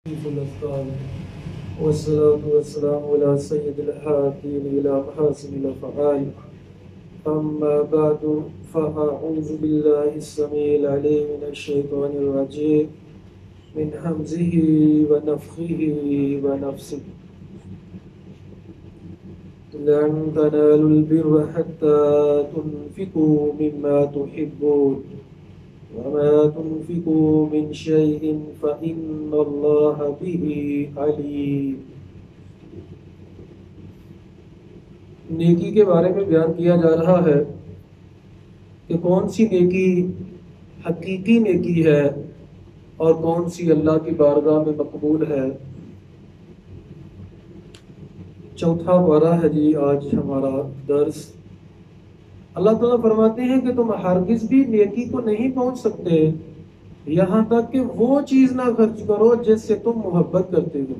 वस्सलातु वस्सलामु अला सय्यिदिल हादीन इला महसिनिल फ़आल अम्मा बअदु फ़अऊज़ु बिल्लाहिस समीइल अलीम मिनश शैतानिर रजीम मिन हमज़िही व नफ़्ख़िही व नफ़्सिही लन तनालुल बिर्रा हत्ता तुनफ़िक़ू मिम्मा तुहिब्बून वमा तुनफ़िक़ू मिन शैइन फ़इन्नल्लाह बिही अलीम। नेकी के बारे में बयान किया जा रहा है कि कौन सी नेकी हकीकी नेकी है और कौन सी अल्लाह की बारगाह में मकबूल है। चौथा पारा है जी आज हमारा दर्स। अल्लाह ताला फरमाते हैं कि तुम हरगिज़ भी नेकी को नहीं पहुंच सकते यहाँ तक कि वो चीज ना खर्च करो जिससे तुम मोहब्बत करते हो।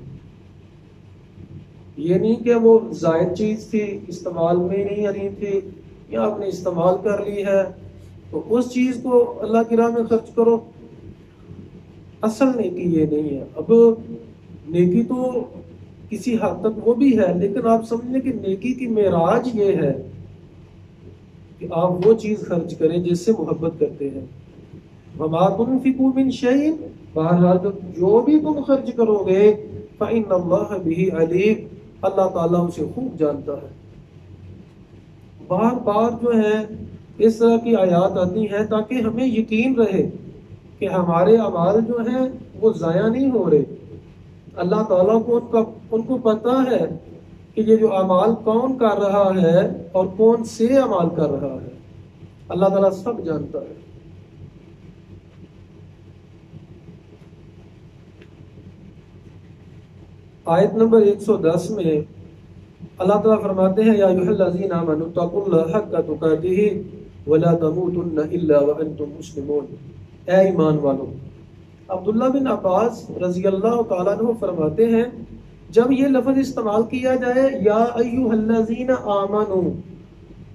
ये नहीं कि वो जायद चीज थी, इस्तेमाल में नहीं आनी थी या आपने इस्तेमाल कर ली है तो उस चीज को अल्लाह की राह में खर्च करो। असल नेकी ये नहीं है। अब नेकी तो किसी हद तक वो भी है, लेकिन आप समझें कि नेकी की मेराज ये है कि आप वो चीज खर्च करें जिससे मोहब्बत करते हैं। वमा तुनफ़िक़ू मिन शैइन, बहरहाल जो भी तुम खर्च करोगे फ़इन्नल्लाह बिही अलीम, अल्लाह ताला उसे खूब जानता है। बार बार जो है इस तरह की आयत आती हैं ताकि हमें यकीन रहे कि हमारे अमाल जो हैं वो ज़ाया नहीं हो रहे। अल्लाह ताला को उनको पता है कि ये जो अमाल कौन कर रहा है और कौन से अमाल कर रहा है। अल्लाह ताला सब जानता है। आयत नंबर 110 में अल्लाह ताला फरमाते हैं या अय्युहल्लज़ीना आमनू तक़ुल्लाहा हक़्क़ तुक़ातिही वला तमूतुन्ना इल्ला व अंतुम मुस्लिमून। ऐ ईमान वालों, अब्दुल्ला बिन अब्बास रज़ी अल्लाह तआला अन्हु फरमाते हैं जब ये लफ्ज़ इस्तेमाल किया जाए या अय्युहल्लज़ीना आमनू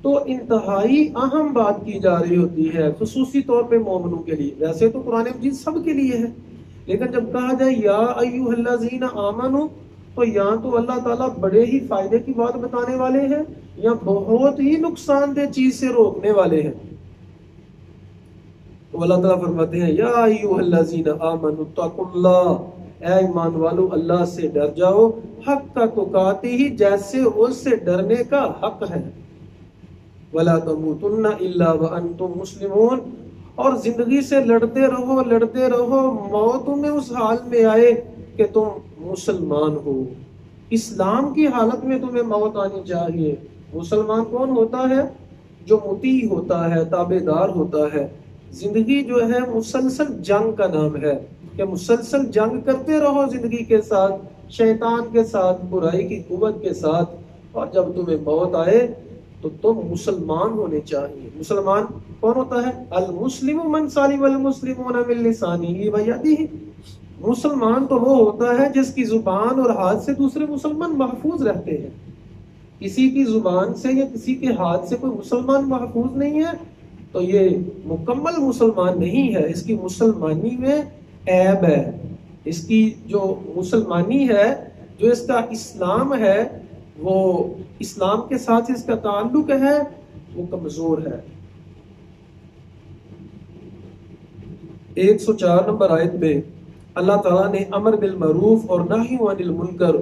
तो इंतहाई अहम बात की जा रही होती है, खुसूसी तौर पे मोमिनों के लिए। वैसे तो कुरान मजीद सब के लिए है, लेकिन जब कहा जाए या अय्युहल्लज़ीना आमनू तो यहाँ तो अल्लाह ताला बड़े ही फायदे की बात बताने वाले हैं या बहुत ही नुकसानदेह चीज से रोकने वाले हैं। तो अल्लाह ताला फरमाते हैं या अय्युहल्लज़ीना आमनू तक़ुल्लाह, ऐ ईमान वालों अल्लाह से डर जाओ, हक़्क़ तुक़ातिही, जैसे उससे डरने का हक है। वला तमूतुन्ना इल्ला व अंतुम मुस्लिमून, और जिंदगी से लड़ते रहो, मौत तुम्हें उस हाल में आए कि तुम मुसलमान हो। इस्लाम की हालत में तुम्हें मौत आनी चाहिए। मुसलमान कौन होता है? जो मुती होता है, ताबेदार होता है। जिंदगी जो है मुसलसल जंग का नाम है कि मुसलसल जंग करते रहो जिंदगी के साथ, शैतान के साथ, बुराई की कुव्वत के साथ, और जब तुम्हें मौत आए तो तुम मुसलमान होने चाहिए। मुसलमान कौन होता है? अल मुस्लिम मन सालिमल मुस्लिमून मिन लिसानिही व यदिही। मुसलमान तो वो होता है जिसकी जुबान और हाथ से दूसरे मुसलमान महफूज रहते हैं। किसी की जुबान से या किसी के हाथ से कोई मुसलमान महफूज नहीं है तो ये मुकम्मल मुसलमान नहीं है। इसकी मुसलमानी में ऐब है। इसकी जो मुसलमानी है, जो इसका इस्लाम है, वो इस्लाम के साथ इसका ताल्लुक है, वो कमजोर है। 104 नंबर आयत में अल्लाह ताला ने अमर बिल मरूफ और नही अनिल मुनकर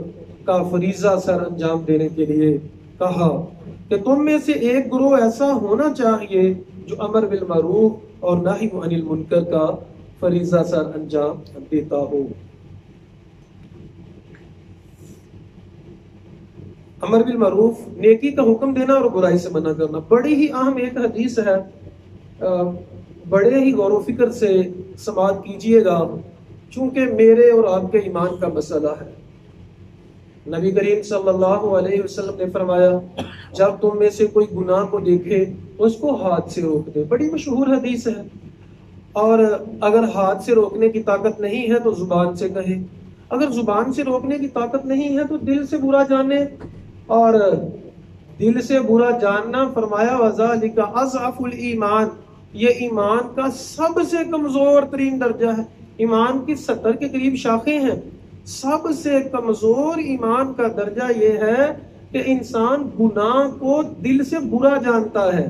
का फरीजा सर अंजाम देने के लिए कहा कि तुम में से एक ग्रोह ऐसा होना चाहिए जो अमर बिल मरूफ और नही अनिल मुनकर का फरीजा सर अंजाम देता हो। अमर बिल मरूफ, नेकी का हुक्म देना और बुराई से मना करना, बड़ी ही अहम एक हदीस है। बड़े ही गौर फिक्र से समाअत कीजिएगा चूंकि मेरे और आपके ईमान का मसला है। नबी करीम सल्लल्लाहु अलैहि वसल्लम ने फरमाया जब तुम में से कोई गुनाह को देखे तो उसको हाथ से रोक दे। बड़ी मशहूर हदीस है। और अगर हाथ से रोकने की ताकत नहीं है तो जुबान से कहे। अगर जुबान से रोकने की ताकत नहीं है तो दिल से बुरा जाने, और दिल से बुरा जानना फरमाया वज़ालिका अज़अफुल ईमान, ये ईमान का सबसे कमजोर तरीन दर्जा है। ईमान की 70 के करीब शाखें हैं, सबसे कमजोर ईमान का दर्जा यह है कि इंसान गुनाह को दिल से बुरा जानता है।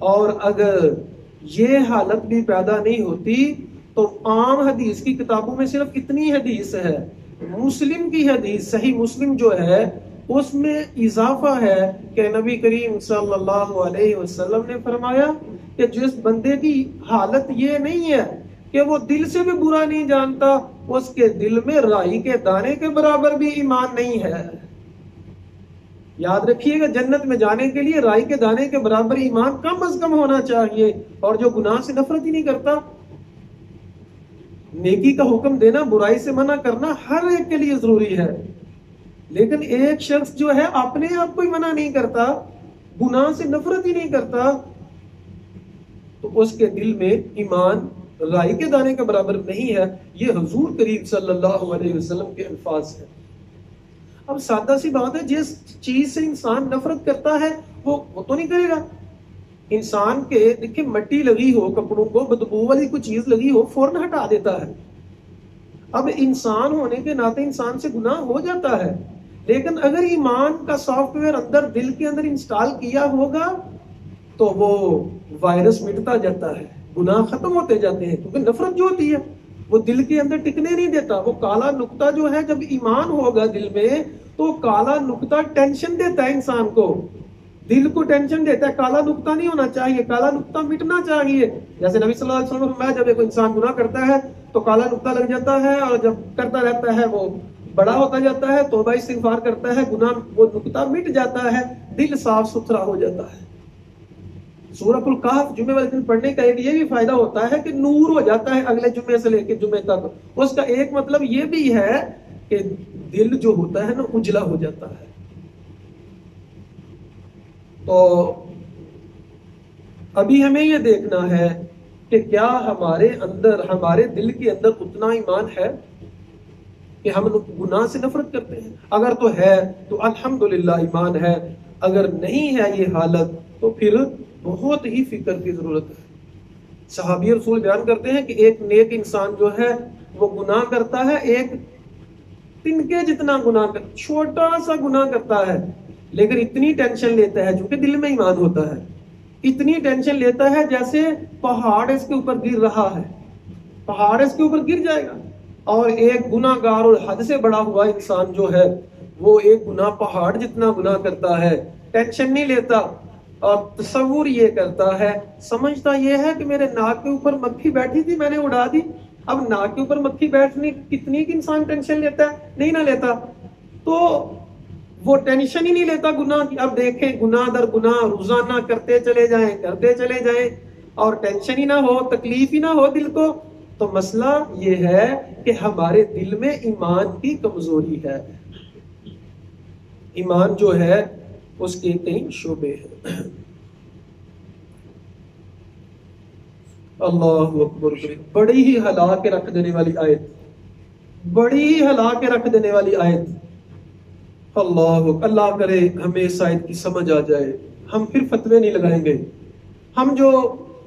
और अगर ये हालत भी पैदा नहीं होती तो आम हदीस की किताबों में सिर्फ इतनी हदीस है, मुस्लिम की हदीस सही मुस्लिम जो है उसमें इजाफा है कि नबी करीम सल्लल्लाहु अलैहि वसल्लम ने फरमाया कि जिस बंदे की हालत ये नहीं है कि वो दिल से भी बुरा नहीं जानता, उसके दिल में राई के दाने के बराबर भी ईमान नहीं है। याद रखिएगा, जन्नत में जाने के लिए राई के दाने के बराबर ईमान कम अज कम होना चाहिए। और जो गुनाह से नफरत ही नहीं करता, नेकी का हुक्म देना, बुराई से मना करना हर एक के लिए जरूरी है, लेकिन एक शख्स जो है अपने आप को ही मना नहीं करता, गुनाह से नफरत ही नहीं करता, तो उसके दिल में ईमान राई के दाने के बराबर नहीं है। ये हुजूर करीम सल्लल्लाहु अलैहि वसल्लम के अल्फाज है। अब सादा सी बात है, जिस चीज से इंसान नफरत करता है वो तो नहीं करेगा। इंसान के देखिए मट्टी लगी हो, कपड़ों को बदबू वाली कोई चीज लगी हो, फौरन हटा देता है। अब इंसान होने के नाते इंसान से गुनाह हो जाता है, लेकिन अगर ईमान का सॉफ्टवेयर अंदर दिल के अंदर इंस्टॉल किया होगा तो वो वायरस मिटता जाता है, गुनाह खत्म होते जाते हैं। क्योंकि नफरत जो होती है वो दिल के अंदर टिकने नहीं देता। वो काला नुक्ता जो है, जब ईमान होगा दिल में तो काला नुक्ता टेंशन देता है इंसान को, दिल को टेंशन देता है। काला नुक्ता नहीं होना चाहिए, काला नुक्ता मिटना चाहिए। जैसे नबी सल्लल्लाहु अलैहि वसल्लम फरमाया, जब एक इंसान गुनाह करता है तो काला नुक्ता लग जाता है, और जब करता रहता है वो बड़ा होता जाता है, तौबा इस्तिगफार करता है, गुनाह वो नुक्ता मिट जाता है, दिल साफ सुथरा हो जाता है। सूरतुल कहफ जुमे वाले दिन पढ़ने का एक ये भी फायदा होता है कि नूर हो जाता है अगले जुमे से लेकर जुमे तक। उसका एक मतलब ये भी है कि दिल जो होता है ना उजला हो जाता है। तो अभी हमें ये देखना है कि क्या हमारे अंदर, हमारे दिल के अंदर उतना ईमान है कि हम गुनाह से नफरत करते हैं। अगर तो है तो अल्हम्दुलिल्लाह ईमान है, अगर नहीं है ये हालत तो फिर बहुत ही फिक्र की जरूरत है। सहाबी रसूल बयान करते हैं कि एक नेक इंसान जो है वो गुनाह करता है, एक तिनके जितना गुनाह कर, छोटा सा गुनाह करता है, लेकिन इतनी टेंशन लेता है, जो कि दिल में ईमान होता है, इतनी टेंशन लेता है जैसे पहाड़ इसके ऊपर गिर रहा है, पहाड़ इसके ऊपर गिर जाएगा। और एक गुनाहगार और हद से बड़ा हुआ इंसान जो है वो एक गुनाह पहाड़ जितना गुनाह करता है, टेंशन नहीं लेता और तसव्वुर ये करता है, समझता ये है कि मेरे नाक के ऊपर मक्खी बैठी थी, मैंने उड़ा दी। अब नाक के ऊपर मक्खी बैठने कितनी की इंसान टेंशन लेता है? नहीं ना लेता। तो वो टेंशन ही नहीं लेता गुनाह की। अब देखें, गुनाह दर गुनाह रोजाना करते चले जाएं और टेंशन ही ना हो, तकलीफ ही ना हो दिल को, तो मसला ये है कि हमारे दिल में ईमान की कमजोरी है। ईमान जो है उसके कई शोबे हैं। अल्लाह अकबर। बड़ी ही हला के रख देने वाली आयत, बड़ी ही हला के रख देने वाली आयत। अल्लाह करे हमें इस आयत की समझ आ जाए, हम फिर फतवे नहीं लगाएंगे। हम जो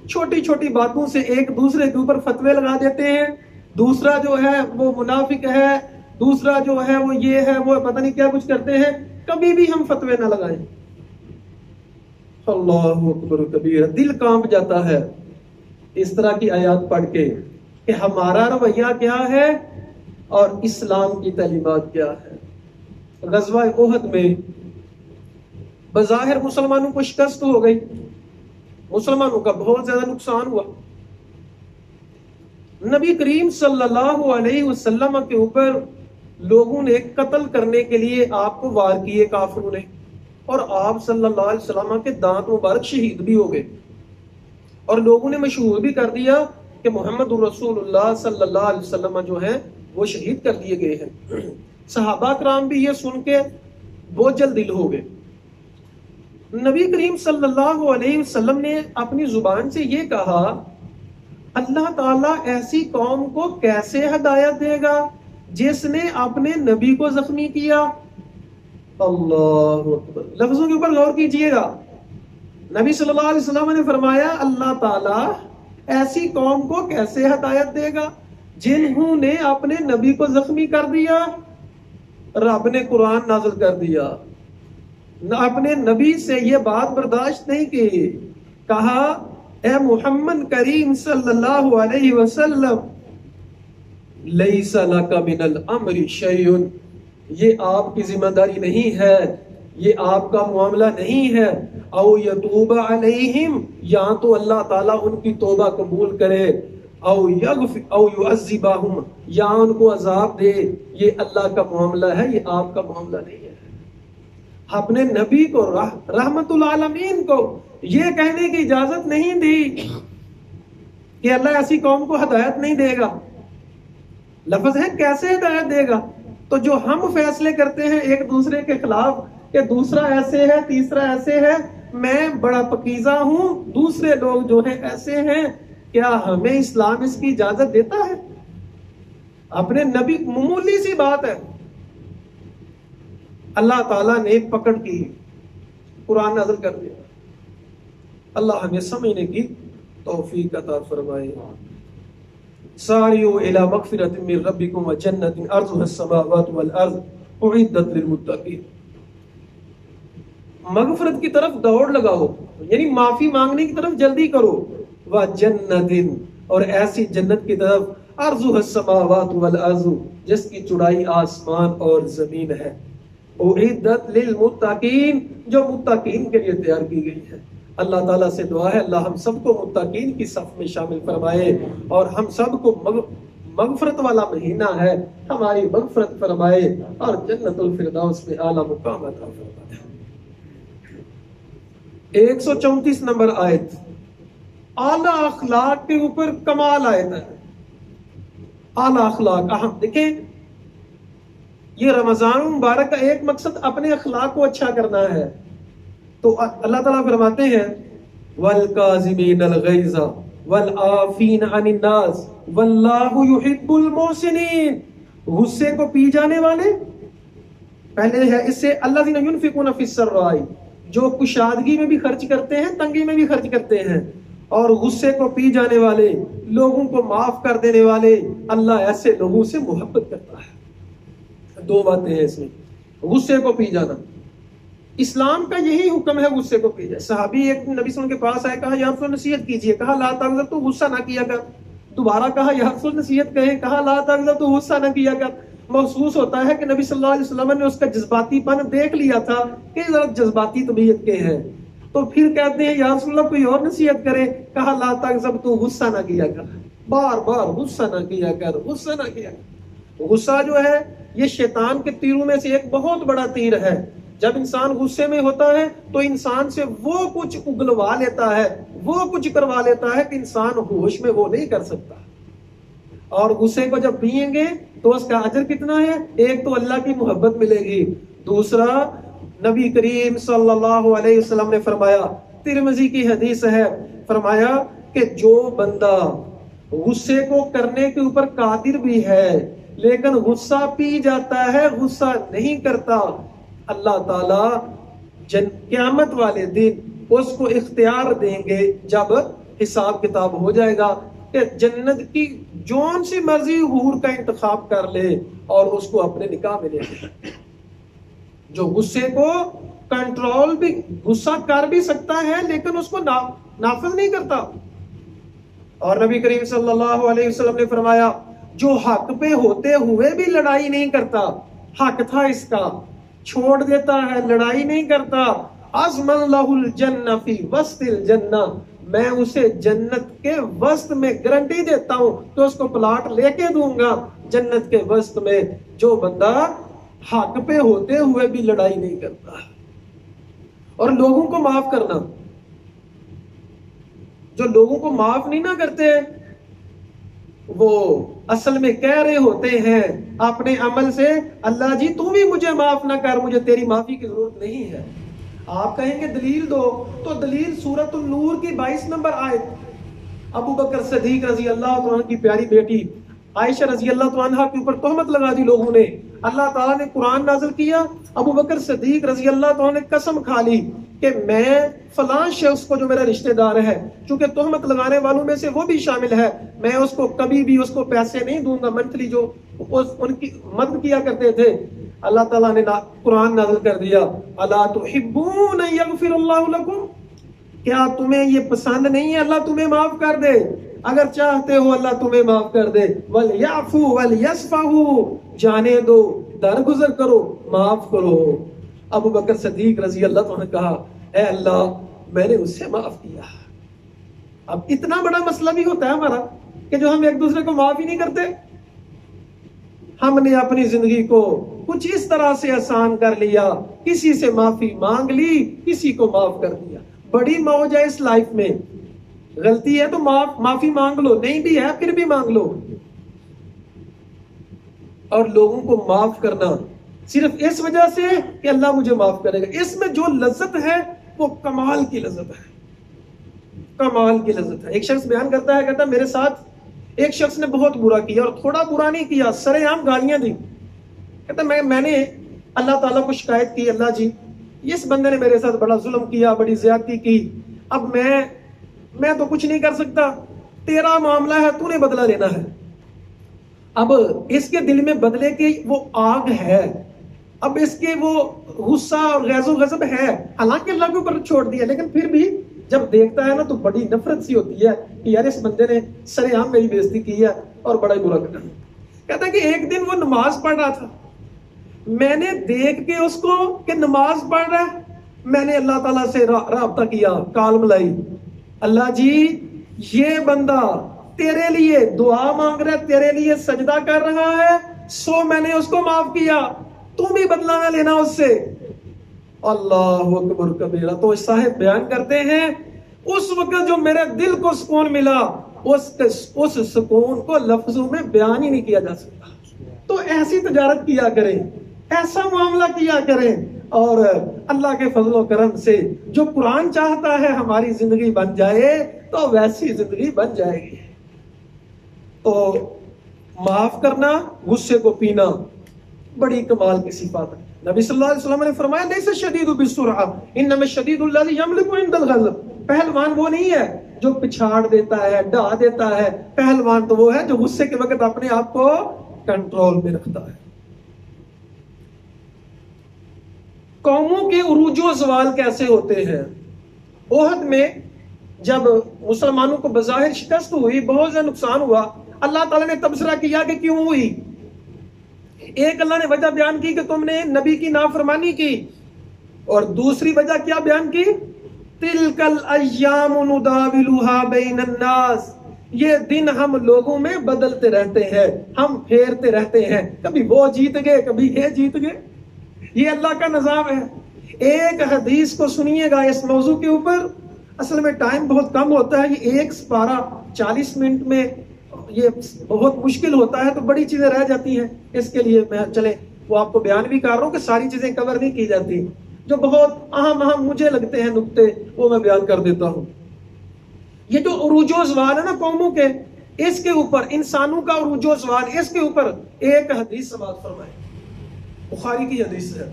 छोटी छोटी बातों से एक दूसरे के ऊपर फतवे लगा देते हैं, दूसरा जो है वो मुनाफिक है, दूसरा जो है वो ये है, वो पता नहीं क्या कुछ करते हैं, कभी भी हम फतवे ना लगाएं। अल्लाह अकबर कबीर। दिल कांप जाता है इस तरह की आयत पढ़ के कि हमारा रवैया क्या है और इस्लाम की तालीमात क्या है। गज़वा ओहद में बज़ाहिर मुसलमानों को शिकस्त हो गई, मुसलमानों का बहुत ज्यादा नुकसान हुआ। नबी करीम सल्लल्लाहु अलैहि वसल्लम के ऊपर लोगों ने कत्ल करने के लिए आपको वार किए काफिरों ने, और आप सल्लल्लाहु अलैहि वसल्लम के दांत मुबारक शहीद भी हो गए, और लोगों ने मशहूर भी कर दिया कि मोहम्मद रसूलुल्लाह सल्लल्लाहु अलैहि वसल्लम जो है वो शहीद कर दिए गए हैं। सहाबा कराम भी ये सुन के बोझल दिल हो गए। नबी करीम सल्लल्लाहु अलैहि वसल्लम ने अपनी जुबान से ये कहा, अल्लाह ताला ऐसी कौम को कैसे हिदायत देगा जिसने अपने नबी को जख्मी किया। अल्लाह अकबर। लफ्जों के ऊपर गौर कीजिएगा। नबी सल्लल्लाहु अलैहि वसल्लम ने फरमाया, अल्लाह ताला ऐसी कौम को कैसे हिदायत देगा जिन्होंने अपने नबी को जख्मी कर दिया, रब ने कुरान नाज़िल कर दिया। अपने नबी से ये बात बर्दाश्त नहीं की, कहा ए मोहम्मद करीम सल्लल्लाहु अलैहि वसल्लम लैसा लका मिनल अम्रि शैउन, ये आपकी जिम्मेदारी नहीं है, ये आपका मामला नहीं है। औ यतूबा अलैहिम, या तो अल्लाह ताला उनकी तौबा कबूल करे, औ युअज़्ज़िबहुम, या उनको अजाब दे, ये अल्लाह का मामला है, ये आपका मामला नहीं है। अपने नबी को रहमतुल आलमीन को ये कहने की इजाजत नहीं दी कि अल्लाह ऐसी कौम को हिदायत नहीं देगा। लफ्ज है कैसे हिदायत देगा? तो जो हम फैसले करते हैं एक दूसरे के खिलाफ कि दूसरा ऐसे है, तीसरा ऐसे है, मैं बड़ा पकीजा हूं, दूसरे लोग जो है ऐसे हैं, क्या हमें इस्लाम इसकी इजाजत देता है? अपने नबी, मामूली सी बात है, अल्लाह ताला ने पकड़ की, कुरान नाज़िल कर दिया। अल्लाह हमें समझने की तौफीक अता फरमाए। सारियू इला मगफिरतिन मिन रब्बिकुम व जन्नतिन अर्जुहस समावातु वल अर्ज़ उइद्दत लिल मुत्तकीन। मगफिरत की तरफ दौड़ लगाओ, यानी माफी मांगने की तरफ जल्दी करो। व जन्नतिन, और ऐसी जन्नत की तरफ अर्जुहस समावातु वल अर्ज़, जिसकी चौड़ाई आसमान और जमीन है। उइद्दत लिल मुत्तकीन, जो मुत्तकीन के लिए तैयार की गई है। अल्लाह ताला से दुआ है अल्लाह हम सबको मुत्तकीन की सफ में शामिल फरमाए, और हम सबको मगफरत वाला महीना है, हमारी मगफरत फरमाए और जन्नतुल फिरदौस में आला मुकाम अता फरमाए। 134 नंबर आयत, आला अखलाक के ऊपर कमाल आयत है। आला अखलाक, अहम देखें, ये रमजान मुबारक का एक मकसद अपने अखलाक को अच्छा करना है। तो अल्लाह ताला फरमाते हैं वल काज़िमीनल गैज़ा वल आफीन अनिन नास वल्लाहु युहिब्बुल मोहसिनीन, गुस्से को पी जाने वाले, पहले है इससे अल्लाज़ीना युनफिकूना फिस्सर्राई, जो कुशादगी में भी खर्च करते हैं, तंगी में भी खर्च करते हैं, और गुस्से को पी जाने वाले, लोगों को माफ कर देने वाले, अल्लाह ऐसे लोगों से मोहब्बत करता है। दो बातें हैं इसमें, गुस्से को पी जाना, इस्लाम का यही हुक्म है, गुस्से को पी जाए। सहाबी एक नबी सल्लल्लाहु अलैहि वसल्लम के पास आए, कहा या रसूल नसीहत कीजिए, कहा ला तगज़ब, तो गुस्सा ना किया कर। दोबारा कहा या रसूल नसीहत कहें, कहा ला तगज़ब, तो गुस्सा ना किया कर। महसूस होता है कि नबी सल्लल्लाहु अलैहि वसल्लम ने उसका जज्बातीपन देख लिया था कि जरा जज्बाती तबीयत के हैं, तो फिर कहते हैं या रसूल अल्लाह कोई और नसीहत करे, कहा ला तगज़ब, तो गुस्सा ना किया कर। बार बार गुस्सा ना किया कर, गुस्सा ना किया कर। गुस्सा जो है ये शैतान के तीरों में से एक बहुत बड़ा तीर है। जब इंसान गुस्से में होता है तो इंसान से वो कुछ उगलवा लेता है, वो कुछ करवा लेता है कि इंसान होश में वो नहीं कर सकता। और गुस्से को जब पिएंगे तो उसका अजर कितना है? एक तो अल्लाह की मोहब्बत मिलेगी, दूसरा नबी करीम सल्लल्लाहु अलैहि वसल्लम ने फरमाया, तिरमिज़ी की हदीस है, फरमाया कि जो बंदा गुस्से को करने के ऊपर कादिर भी है लेकिन गुस्सा पी जाता है, गुस्सा नहीं करता, अल्लाह ताला क़यामत वाले दिन उसको इख्तियार देंगे, जब हिसाब किताब हो जाएगा, कि जन्नत की जौन सी मर्जी हूर का इंतखाब कर ले और उसको अपने निकाह में ले ले। जो गुस्से को कंट्रोल भी, गुस्सा कर भी सकता है लेकिन उसको नाफिज नहीं करता। और नबी करीम सल्लल्लाहु अलैहि वसल्लम ने फरमाया, जो हक पे होते हुए भी लड़ाई नहीं करता, हक था इसका, छोड़ देता है, लड़ाई नहीं करता, अज़मन लहुल जन्नह फी वस्तिल जन्नह, मैं उसे जन्नत के वस्त में गारंटी देता हूं तो उसको प्लाट लेके दूंगा जन्नत के वस्त में। जो बंदा हक पे होते हुए भी लड़ाई नहीं करता। और लोगों को माफ करना, जो लोगों को माफ नहीं ना करते, वो असल में कह रहे होते हैं अपने अमल से, अल्लाह जी तू भी मुझे माफ ना कर, मुझे तेरी माफी की जरूरत नहीं है। आप कहेंगे दलील दो, तो दलील सूरतुन नूर की 22 नंबर आयत, अबू बकर सिद्दीक रजी अल्लाह तआला की प्यारी बेटी आयशा रजी अल्लाह तआला के ऊपर तोहमत लगा दी लोगों ने। अल्लाह ताला ने कुरान नाज़िल किया, अबू बकर सिद्दीक रजी अल्लाह तआला ने कसम खा ली कि मैं फलां शख्स को जो मेरा रिश्तेदार है, चूंकि तोहमत लगाने वालों में से वो भी शामिल है, मैं उसको कभी भी उसको पैसे नहीं दूंगा मंथली जो उनकी मदद किया करते थे। अल्लाह ताला ने कुरान नाज़िल कर दिया, अला तुहिब्बून यगफिरुल्लाहु लकुम, क्या तुम्हें ये पसंद नहीं है अल्लाह तुम्हें माफ कर दे? अगर चाहते हो अल्लाह तुम्हें माफ कर दे, वल याफू वल यस्फहू, जाने दो, दरगुजर करो, माफ करो। अबू बकर सिद्दीक रजी अल्लाह तआला ने कहा, ऐ अल्लाह मैंने उससे माफ किया। अब इतना बड़ा मसला भी होता है हमारा कि जो हम एक दूसरे को माफ ही नहीं करते। हमने अपनी जिंदगी को कुछ इस तरह से आसान कर लिया, किसी से माफी मांग ली, किसी को माफ कर दिया। बड़ी मौज है इस लाइफ में, गलती है तो माफी मांग लो, नहीं भी है फिर भी मांग लो। और लोगों को माफ करना सिर्फ इस वजह से कि अल्लाह मुझे माफ करेगा, इसमें जो लज्जत है वो कमाल की लज्जत है, कमाल की लज्जत है। एक शख्स बयान करता है, कहता मेरे साथ एक शख्स ने बहुत बुरा किया, और थोड़ा बुरा नहीं किया, सरेआम गालियां दी। कहता मैंने अल्लाह ताला को शिकायत की, अल्लाह जी इस बंदे ने मेरे साथ बड़ा जुल्म किया, बड़ी ज्यादती की, अब मैं तो कुछ नहीं कर सकता, तेरा मामला है, तूने बदला लेना है। अब इसके दिल में बदले की वो आग है, अब इसके वो गुस्सा और गैज़ो गज़ब है, हालांकि अल्लाह के ऊपर छोड़ दिया, लेकिन फिर भी जब देखता है ना तो बड़ी नफरत सी होती है कि यार इस बंदे ने सरेआम मेरी बेइज्जती की है और बड़ा ही बुरा कर। कहता है कि एक दिन वो नमाज पढ़ रहा था, मैंने देख के उसको कि नमाज पढ़ रहा है, मैंने अल्लाह ताला से राब्ता किया, काल मिलाई, अल्लाह जी ये बंदा तेरे लिए दुआ मांग रहा है, तेरे लिए सजदा कर रहा है, सो मैंने उसको माफ किया, तुम भी बदला ना लेना उससे। अल्लाह अकबर कबीरा। तो साहिब बयान करते हैं उस वक्त जो मेरे दिल को सुकून मिला, उस सुकून को लफ्जों में बयान ही नहीं किया जा सकता। तो ऐसी तजारत किया करें, ऐसा मामला किया करें, और अल्लाह के फजलो करम से जो कुरान चाहता है हमारी जिंदगी बन जाए तो वैसी जिंदगी बन जाएगी। तो माफ करना, गुस्से को पीना बड़ी कमाल की सिफात है। नबी सल्लल्लाहु अलैहि वसल्लम ने फरमाया, लैसा शदीदु बिस्सुरआ इन्नमा शदीदुल लज़ी यमलिकु इंदल ग़ज़ब। पहलवान वो नहीं है जो पिछाड़ देता है, ढा देता है, पहलवान तो वो है जो गुस्से के वक्त अपने आप को कंट्रोल में रखता है। कौमों के उरूजो ज़वाल कैसे होते हैं? ओहद में जब मुसलमानों को बज़ाहिर शिकस्त हुई, बहुत ज्यादा नुकसान हुआ, अल्लाह ताला ने तबसरा किया कि क्यों हुई। एक अल्लाह ने वजह बयान की कि तुमने नबी की नाफरमानी की, और दूसरी वजह क्या बयान की, तिलकल अय्यामु नुदाविलुहा बैनन नास, ये दिन हम लोगों में बदलते रहते हैं, हम फेरते रहते हैं, कभी वो जीत गए कभी ये जीत गए, ये अल्लाह का निजाम है। एक हदीस को सुनिएगा इस मौजू के ऊपर, असल में टाइम बहुत कम होता है, ये एक पारा 40 मिनट में ये बहुत मुश्किल होता है, तो बड़ी चीजें रह जाती हैं, इसके लिए मैं चले वो आपको बयान भी कर रहा हूँ कि सारी चीजें कवर नहीं की जाती, जो बहुत अहम मुझे लगते हैं नुक्ते वो मैं बयान कर देता हूँ। ये जो उरूजो ज़वाल है ना कौमों के, इसके ऊपर, इंसानों का उरूजो ज़वाल, इसके ऊपर एक हदीस समाअत फरमाए, बुखारी की हदीस है।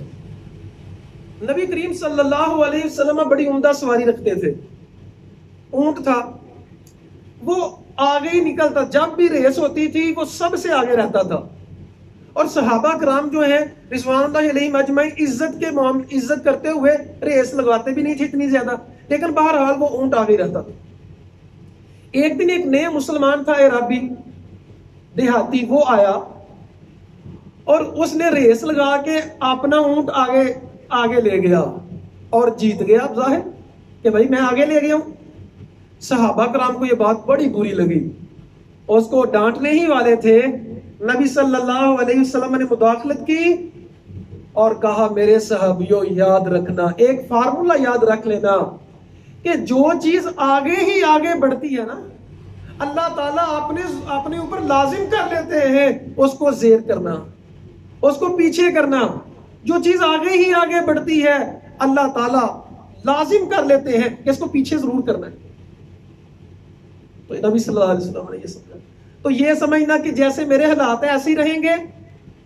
नबी करीम सल्लल्लाहु अलैहि वसल्लम बड़ी उम्दा सवारी रखते थे, ऊंट था, वो आगे ही निकलता, जब भी रेस होती थी वो सबसे आगे रहता था, और सहाबा कराम जो है रिज़वानुल्लाहि अलैहिम अजमईन इज्जत करते हुए रेस लगाते भी नहीं थे इतनी ज्यादा, लेकिन बहरहाल वो ऊंट आगे रहता था। एक दिन एक नया मुसलमान था, अरबी देहाती, वो आया और उसने रेस लगा के अपना ऊंट आगे ले गया और जीत गया। अब जाहिर कि भाई मैं आगे ले गया हूं। सहाबा कराम को ये बात बड़ी बुरी लगी, उसको डांटने ही वाले थे, नबी सल्लल्लाहु अलैहि वसल्लम ने मुदाखलत की और कहा, मेरे सहाबियों याद रखना, एक फार्मूला याद रख लेना कि जो चीज आगे ही आगे बढ़ती है ना, अल्लाह ताला अपने ऊपर लाजिम कर लेते हैं उसको ज़ेर करना, उसको पीछे करना। जो चीज आगे ही आगे बढ़ती है अल्लाह ताला लाजिम कर लेते हैं कि इसको पीछे जरूर करना है। तो नबी सल्लल्लाहु अलैहि वसल्लम ने ये समझा। तो ये समझना कि जैसे मेरे हालात है ऐसे ही रहेंगे,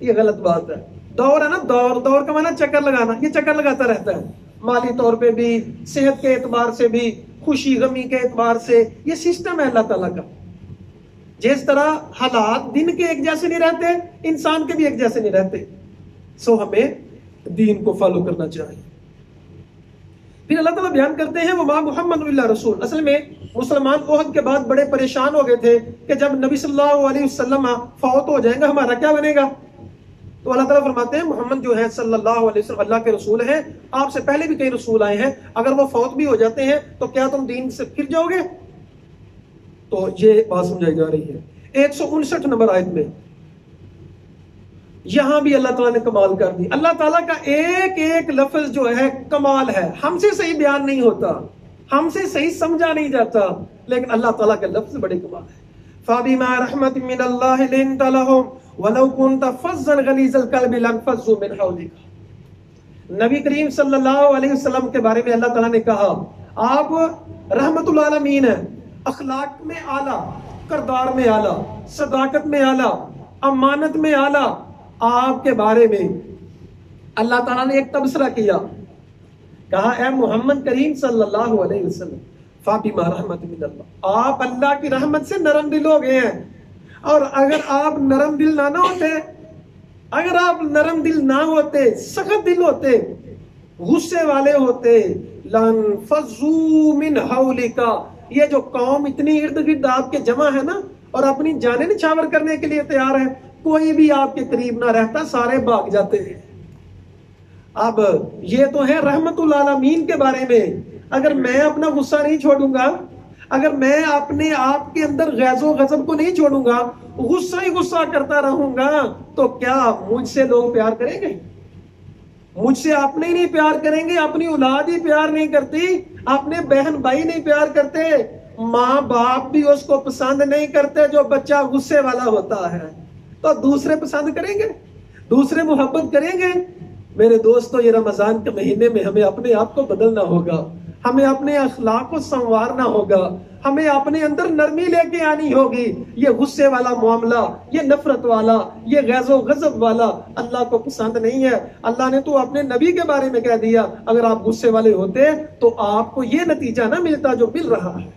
ये गलत बात है। दौर है ना, दौर का माना चक्कर लगाना, ये चक्कर लगाता रहता है। माली तौर पे भी, सेहत के एतबार से भी, खुशी गमी के एतबार से। ये सिस्टम है अल्लाह ताला का। जिस तरह हालात दिन के एक जैसे नहीं रहते, इंसान के भी एक जैसे नहीं रहते। सो हमें दीन को फॉलो करना चाहिए। फिर अल्लाह ताला बयान करते हैं वो मा मुहम्मद इल्ला रसूल। असल में मुसलमान ओहद के बाद बड़े परेशान हो गए थे कि जब नबी सल्लल्लाहु अलैहि वसल्लम फौत हो जाएंगे हमारा क्या बनेगा। तो अल्लाह ताला फरमाते हैं मोहम्मद जो है सल्लल्लाहु अलैहि वसल्लम अल्लाह के रसूल हैं, आपसे पहले भी कई रसूल आए हैं, अगर वो फौत भी हो जाते हैं तो क्या तुम दीन से फिर जाओगे। तो ये बात समझाई जा रही है 159 नंबर आयत में। यहां भी अल्लाह ताला ने कमाल कर दी। अल्लाह ताला का एक एक लफ्ज जो है कमाल है, हमसे सही बयान नहीं होता, हमसे सही समझा नहीं जाता, लेकिन अल्लाह ताला के लफ्ज बड़े कमाल है। फाबिमा रहमतिन मिनल्लाहि लिंता लहुम वलौ कुंत फज़्ज़न गलीज़ल क़ल्बि लंफ़ज़्ज़ू मिन हौलिक। नबी करीम सल्लल्लाहु अलैहि वसल्लम के बारे में अल्लाह ताला ने कहा आप रहमतुल आलमीन है, अखलाक में आला, किरदार में आला, सदाकत में आला, अमानत में आला। आपके बारे में अल्लाह ताला ने एक तबसरा किया, कहा ए मोहम्मद करीम सल्लल्लाहु अलैहि वसल्लम फाबिमा रहमतिन मिनल्लाह, आप अल्लाह की रहमत से नरम दिल हो गए हैं। और अगर आप नरम दिल ना होते, अगर आप नरम दिल ना होते, सख्त दिल होते, गुस्से वाले होते, लंफ़ज़्ज़ू मिन हौलिका, ये जो कौम इतनी इर्द गिर्द आपके जमा है ना और अपनी जाने निछावर करने के लिए तैयार है, कोई भी आपके करीब ना रहता, सारे भाग जाते हैं। अब ये तो है रहमतुल आलमीन के बारे में। अगर मैं अपना गुस्सा नहीं छोड़ूंगा, अगर मैं अपने आप के अंदर गैज़ो गज़ब को नहीं छोड़ूंगा, गुस्सा ही गुस्सा करता रहूंगा, तो क्या मुझसे लोग प्यार करेंगे? मुझसे अपने ही नहीं प्यार करेंगे, अपनी औलाद ही प्यार नहीं करती, अपने बहन भाई नहीं प्यार करते, माँ बाप भी उसको पसंद नहीं करते जो बच्चा गुस्से वाला होता है, तो दूसरे पसंद करेंगे, दूसरे मोहब्बत करेंगे। मेरे दोस्तों, ये रमजान के महीने में हमें अपने आप को बदलना होगा, हमें अपने अखलाक को संवारना होगा, हमें अपने अंदर नरमी लेके आनी होगी। ये गुस्से वाला मामला, ये नफरत वाला, ये गैज़ो गज़ब वाला अल्लाह को पसंद नहीं है। अल्लाह ने तो अपने नबी के बारे में कह दिया, अगर आप गुस्से वाले होते तो आपको ये नतीजा ना मिलता जो मिल रहा है।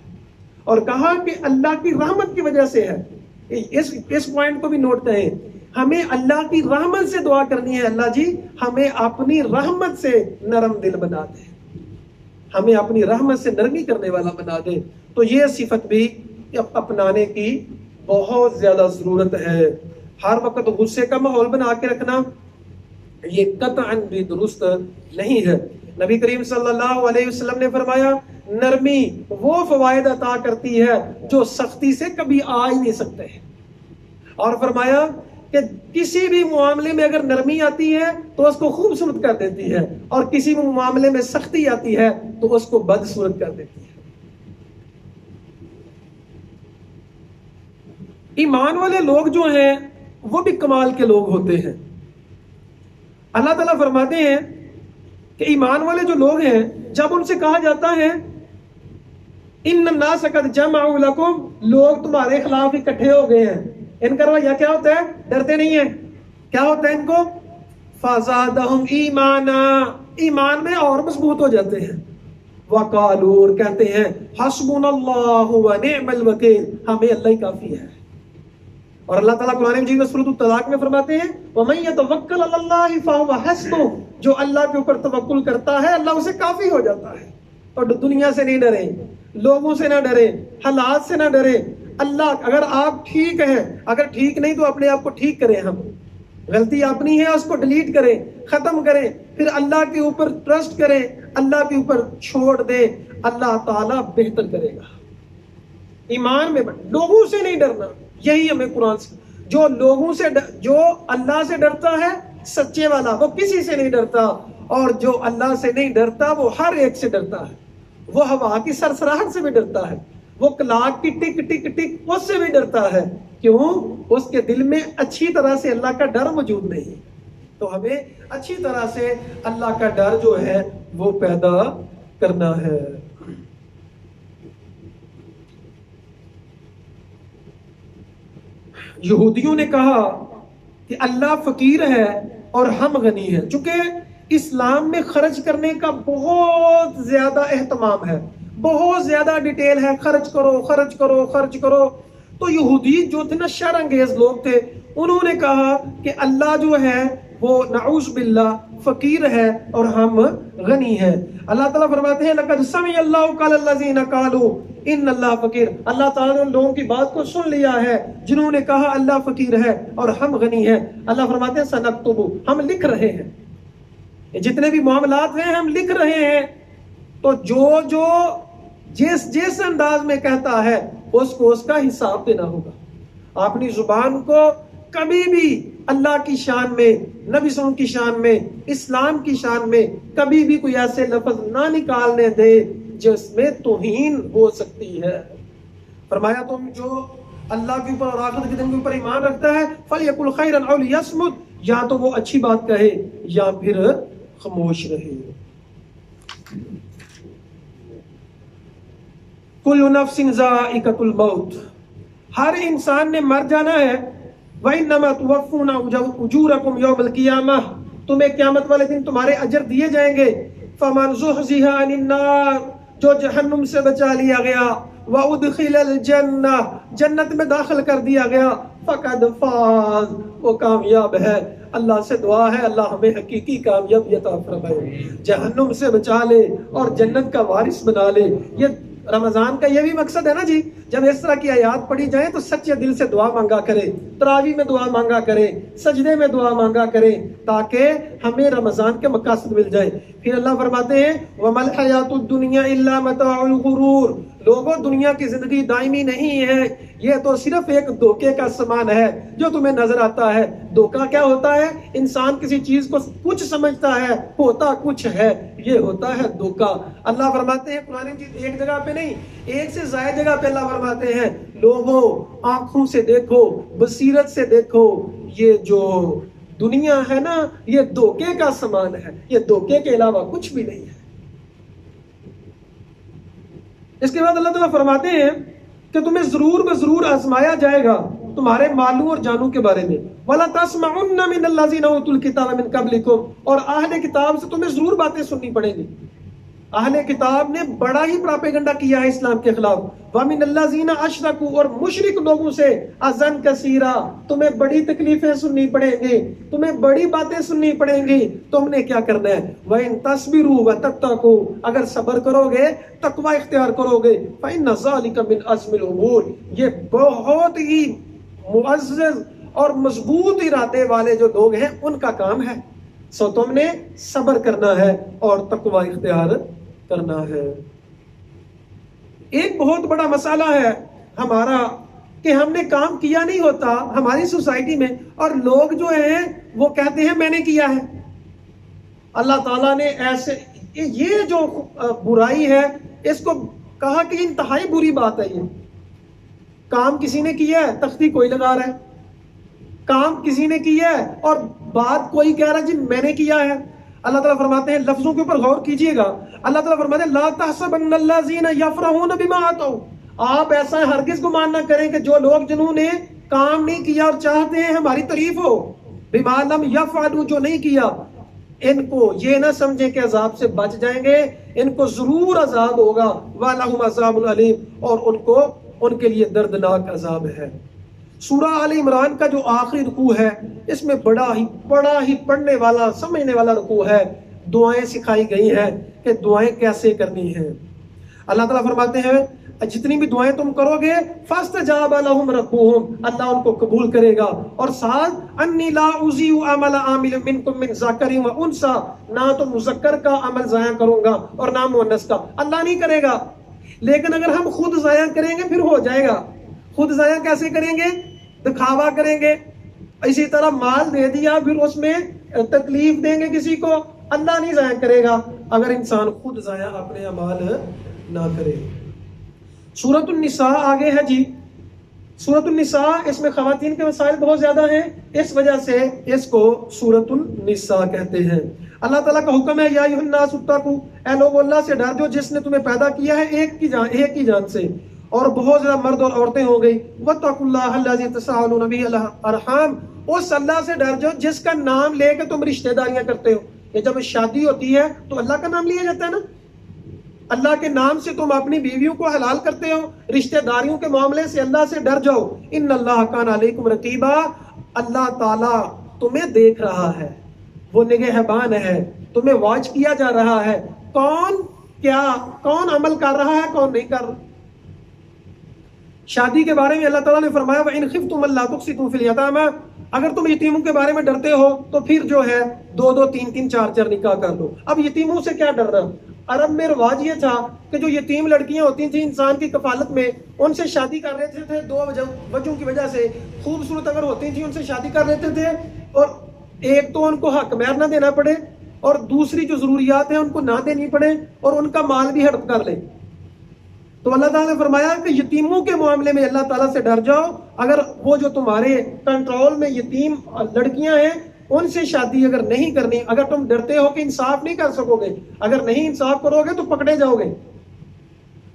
और कहा कि अल्लाह की रहमत की वजह से है। इस पॉइंट को भी नोट करें, हमें अल्लाह की रहमत से दुआ करनी है, अल्लाह जी हमें अपनी रहमत से नरम दिल बना दे, हमें अपनी रहमत से नरमी करने वाला बना दे। तो ये सिफत भी अपनाने की बहुत ज्यादा जरूरत है। हर वक्त गुस्से का माहौल बना के रखना ये कतअन भी दुरुस्त नहीं है। नबी करीम सल्लल्लाहु अलैहि वसल्लम ने फरमाया, नरमी वो फवायद अता करती है जो सख्ती से कभी आ ही नहीं सकते। और फरमाया कि किसी भी मामले में अगर नरमी आती है तो उसको खूबसूरत कर देती है, और किसी भी मामले में सख्ती आती है तो उसको बदसूरत कर देती है। ईमान वाले लोग जो हैं वो भी कमाल के लोग होते हैं। अल्लाह ताला फरमाते हैं कि ईमान वाले जो लोग हैं, जब उनसे कहा जाता है इन्नन नास क़द जमअू लकुम, लोग तुम्हारे खिलाफ इकट्ठे हो गए हैं, इनका रवैया क्या होता है? डरते नहीं है। क्या होता है इनको? फज़ादहुम ईमाना, ईमान में और मजबूत हो जाते हैं। वक़ालू, कहते हैं हस्बुनल्लाहु व निअमल वकील, हमें अल्लाह ही काफी है। और अल्लाह ताला कुरान मजीद में सूरत तलाक में फरमाते हैं वमन यतवक्कल अलल्लाहि फहुव हस्बुह, जो अल्लाह के ऊपर तवक्कुल करता है अल्लाह उसे काफी हो जाता है। और दुनिया से नहीं डरे, लोगों से ना डरे, हालात से ना डरे। अल्लाह, अगर आप ठीक हैं, अगर ठीक नहीं तो अपने आप को ठीक करें, हम गलती अपनी है उसको डिलीट करें, खत्म करें, फिर अल्लाह के ऊपर ट्रस्ट करें, अल्लाह के ऊपर छोड़ दें, अल्लाह ताला बेहतर करेगा। ईमान में लोगों से नहीं डरना, यही हमें कुरान से, जो लोगों से जो अल्लाह से डरता है सच्चे वाला, वो किसी से नहीं डरता, और जो अल्लाह से नहीं डरता वो हर एक से डरता है। वो हवा की सरसराहट से भी डरता है, वो क्लाक की टिक टिक टिक उससे भी डरता है। क्यों? उसके दिल में अच्छी तरह से अल्लाह का डर मौजूद नहीं। तो हमें अच्छी तरह से अल्लाह का डर जो है वो पैदा करना है। यहूदियों ने कहा कि अल्लाह फकीर है और हम गनी है। चूंकि इस्लाम में खर्च करने का बहुत ज्यादा एहतमाम है, बहुत ज्यादा डिटेल है, खर्च करो खर्च करो खर्च करो। तो यहूदी जो थे ना, शर अंगेज लोग थे, उन्होंने कहा कि अल्लाह जो है वो नऊज़ बिल्लाह फकीर है और हम गनी है। अल्लाह ताला फरमाते हैं लक़द समिअ अल्लाहु क़ौलल्लज़ीना क़ालू इन्नल्लाह फ़क़ीर। अल्लाह ताला ने उन लोगों की बात को सुन लिया है जिन्होंने कहा अल्लाह फकीर है और हम गनी है। अल्लाह फरमाते हैं सनक्तुबु, हम लिख रहे हैं, जितने भी मामलात हैं हम लिख रहे हैं। तो जो जो जिस जिस अंदाज में कहता है उसको उसका हिसाब देना होगा। अपनी जुबान को कभी भी अल्लाह की शान में, नबी सल्लल्लाहु की शान में, इस्लाम की शान में कभी भी कोई ऐसे लफ्ज ना निकालने दे जिसमें तौहीन हो सकती है। फरमाया तुम जो अल्लाह के ऊपर और आखिरत के दिन के ऊपर ईमान रखता है फलयकुल खैरन औ लियस्मुत, या तो वो अच्छी बात कहे या फिर खामोश रहे। कुल्लु नफ्सिन ज़ाइक़तुल मौत, हर इंसान ने मर जाना है। व इन्नमा तुवफ़्फ़ूना उजूरकुम यौमल क़ियामह, तुम्हें क़यामत वाले दिन तुम्हारे अजर दिए जाएंगे। फमन ज़ुहज़िहा अनिन नार, जो जहन्नुम से बचा लिया गया, व उदखिलल जन्नह, जन्नत में दाखिल कर दिया गया, फ़क़द फ़ाज़, वो कामयाब है। अल्लाह से दुआ है अल्लाह हमें हकीकी कामयाबी अता फरमाए, जहन्नुम से बचा ले और जन्नत का वारिस बना ले। ये रमजान का ये भी मकसद है ना जी, जब इस तरह की आयात पढ़ी जाए तो सच्चे दिल से दुआ मांगा करें, तरावी में दुआ मांगा करें, सजदे में दुआ मांगा करें, ताकि हमें रमजान के मकासद मिल जाए। फिर अल्लाह फरमाते हैं वमल हयातुद दुनिया इल्ला मताउल गुरूर, लोगों दुनिया की जिंदगी दायमी नहीं है, ये तो सिर्फ एक धोखे का सामान है जो तुम्हें नजर आता है। धोखा क्या होता है? इंसान किसी चीज को कुछ समझता है, होता कुछ है, ये होता है धोखा। अल्लाह फरमाते हैं कुरान मजीद एक जगह पे नहीं, एक से ज्यादा जगह पे अल्लाह फरमाते हैं लोगों आंखों से देखो, बसीरत से देखो, ये जो दुनिया है ना ये धोखे का सामान है, ये धोखे के अलावा कुछ भी नहीं है। इसके बाद अल्लाह ताला फरमाते हैं कि तुम्हें जरूर बजरूर आजमाया जाएगा तुम्हारे मालूम और जानों के बारे में। वला तस्मउन्ना मिनल्लज़ीना उतुल किताब मिन क़ब्लिकुम, और अहले किताब से तुम्हें जरूर बातें सुननी पड़ेंगी। अहले किताब ने बड़ा ही प्रोपेगेंडा किया है इस्लाम के खिलाफ। व मिनल्लज़ीना अशरकू, और मुशरिक लोगों से अज़न कसीरा, तुम्हें बड़ी तकलीफें सुननी पड़ेंगी, तुम्हें बड़ी बातें सुननी पड़ेंगी। तुमने क्या करना है? व इन तस्बिरू व तत्तकू, अगर सब्र करोगे, तकवा इख्तियार करोगे, फ़इन्न ज़ालिका मिन अज़्मिल उमूर, ये बहुत ही मुअज़्ज़ज़ और मजबूत इरादे वाले जो लोग हैं उनका काम है। सो तुमने सब्र करना है और तकवा इख्तियार करना है। एक बहुत बड़ा मसाला है हमारा कि हमने काम किया नहीं होता हमारी सोसाइटी में, और लोग जो हैं वो कहते हैं मैंने किया है। अल्लाह ताला ने ऐसे, ये जो बुराई है इसको कहा कि इंतहाई बुरी बात है। ये काम किसी ने किया है, तख्ती कोई लगा रहा है, काम किसी ने किया है और बात कोई कह रहा है जी मैंने किया है। अल्लाह ताला फरमाते हैं, लफ्जों के ऊपर गौर कीजिएगा, अल्लाह ताला फरमाते हैं ला तहसबन्नल्लज़ीना यफ़रहून बिमा अतौ, आप ऐसा हरगिज़ गुमान ना करें कि जो लोग जिन्होंने काम नहीं किया और चाहते हैं हमारी तारीफ हो, बिमा लम यफ़अलू, जो नहीं किया, इनको ये ना समझें कि अजाब से बच जाएंगे, इनको जरूर अजाब होगा। वलहुम अज़ाबुन अलीम, और उनको उनके लिए दर्दनाक अजाब है। सूरा आल इमरान का जो आखिरी रुकू है इसमें बड़ा ही पढ़ने वाला समझने वाला रुकू है। दुआएं सिखाई गई हैं कि दुआएं कैसे करनी है। अल्लाह ताला फरमाते हैं जितनी भी दुआएं तुम करोगे फस्तजाब लहुम रब्बुहुम, अल्लाह उनको कबूल करेगा। और साथ अन्नी ला उज़ीउ अमल आमिल मिनकुम मिन ज़करिन व उनसा, ना तो मुज़क्कर का अमल ज़ाया करूंगा और ना मुअन्नस का, अल्लाह नहीं करेगा। लेकिन अगर हम खुद ज़ाया करेंगे फिर हो जाएगा। खुद ज़ाया कैसे करेंगे? दिखावा करेंगे, इसी तरह माल दे दिया फिर उसमें तकलीफ देंगे किसी को, अल्लाह नहीं ज़ाया करेगा अगर इंसान खुद ज़ाया अपने अमाल ना करे। सूरतुन निसा आगे है जी, सूरतुन निसा, इसमें खवातीन के मसाइल बहुत ज्यादा हैं, इस वजह से इसको सूरतुन निसा कहते हैं। अल्लाह ताला का हुक्म है या अय्युहन्नास उत्तकू, ऐ लोगो अल्लाह से डर जो जिसने तुम्हें पैदा किया है एक ही जान से, और बहुत ज्यादा मर्द और औरतें हो गई। वत्तकुल्लाह अल्लज़ी तसाअलून बिही अरहाम, उस अल्लाह से डर जो जिसका नाम लेके तुम रिश्तेदारियां करते हो। कि जब शादी होती है तो अल्लाह का नाम लिया जाता है ना, अल्लाह के नाम से तुम अपनी बीवियों को हलाल करते हो। रिश्तेदारियों के मामले से अल्लाह से डर जाओ। इन्नल्लाह कान अलैकुम रकीबा, अल्लाह ताला तुम्हें देख रहा है, वो निगहबान है, तुम्हें वॉच किया जा रहा है, कौन अमल कर रहा है, कौन नहीं कर रहा। शादी के बारे में अल्लाह ताला ने फरमाया व इन खिफ्तुम अल्ला तुक़सितू फिल यतामा, अगर तुम यतीमों के बारे में डरते हो तो फिर जो है 2-2, 3-3, 4-4 निकाह कर लो। अब यतीमों से क्या डरना, अरब में रिवाज ये था कि जो यतीम लड़कियां होती थी इंसान की कफालत में, उनसे शादी कर लेते थे। 2 वजहों की वजह से, खूबसूरत अगर होती थी उनसे शादी कर लेते थे, और एक तो उनको हक महर ना देना पड़े, और दूसरी जो जरूरियात है उनको ना देनी पड़े, और उनका माल भी हड़प कर ले। तो अल्लाह ताला ने फरमाया कि यतीमों के मामले में अल्लाह ताला से डर जाओ। अगर वो जो तुम्हारे कंट्रोल में यतीम लड़कियां हैं उनसे शादी अगर नहीं करनी, अगर तुम डरते हो कि इंसाफ नहीं कर सकोगे, अगर नहीं इंसाफ करोगे तो पकड़े जाओगे,